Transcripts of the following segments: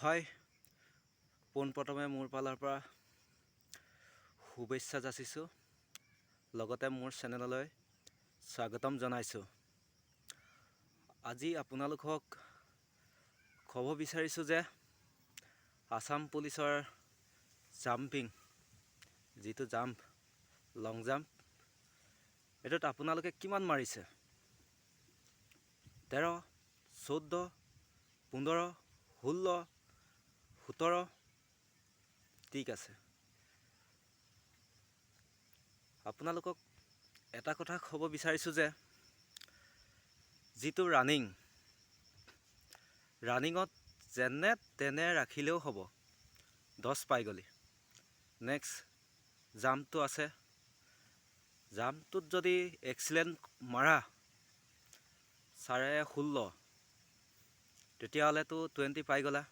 হয়, পোনপ্ৰথমে মোৰ ফালৰ পৰা শুভেচ্ছা যাচিছোঁ, লগতে মোৰ চেনেললৈ স্বাগতম জনাইছোঁ। আজি আপোনালোকক ক'ব বিচাৰিছোঁ যে আসাম পুলিচৰ জাম্পিং, যিটো জাম্প, লং জাম্প, এইটোত আপোনালোকে কিমান মাৰিছে? 13, 14, 15, 16, 17, ঠিক আছে। আপোনালোকক এটা কথা ক'ব বিচাৰিছোঁ যে যিটো ৰানিঙত যেনে তেনে ৰাখিলেও হ'ব, 10 পাই গ'লি। নেক্সট জাম্পটো আছে, জাম্পটোত যদি এক্সিলেণ্ট মাৰা 16.5, তেতিয়াহ'লেতো 20 পাই গ'লা।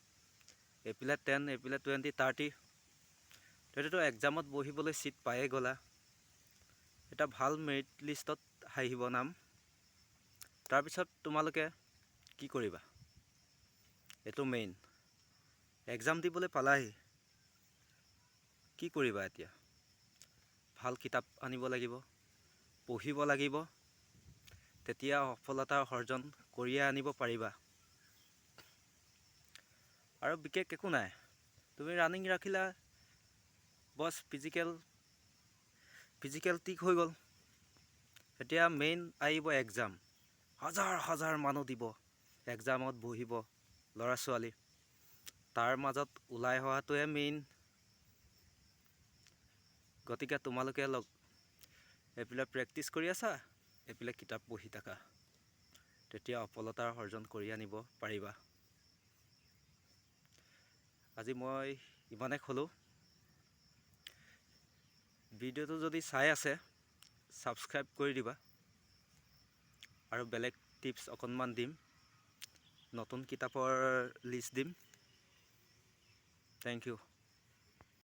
এইফালে 10, এইফালে 20, 30, তেতিয়াতো এক্সামত বহিবলৈ চিট পায়ে গ'লা। এটা ভাল মেৰিট লিষ্টত আহিব নাম। তাৰপিছত তোমালোকে কি কৰিবা? এইটো মেইন, এক্সাম দিবলৈ পালাহি, কি কৰিবা এতিয়া? ভাল কিতাপ আনিব লাগিব, পঢ়িব লাগিব, তেতিয়া সফলতা অৰ্জন কৰিয়ে আনিব পাৰিবা। আৰু বিশেষ একো নাই, তুমি ৰানিং ৰাখিলা, বছ ফিজিকেল ঠিক হৈ গ'ল। এতিয়া মেইন আহিব এক্সাম, হাজাৰ মানুহ দিব, এক্সামত বহিব ল'ৰা ছোৱালী, তাৰ মাজত ওলাই অহাটোৱে মেইন। গতিকে তোমালোকে এইফালে প্ৰেক্টিছ কৰি আছা, এইফালে কিতাপ পঢ়ি থাকা, তেতিয়া সফলতাৰ অৰ্জন কৰি আনিব পাৰিবা। আজি মই ইমানে ক'লোঁ। ভিডিঅ'টো যদি চাই আছে, ছাবস্ক্ৰাইব কৰি দিবা, আৰু বেলেগ টিপছ অকণমান দিম, নতুন কিতাপৰ লিষ্ট দিম। Thank U.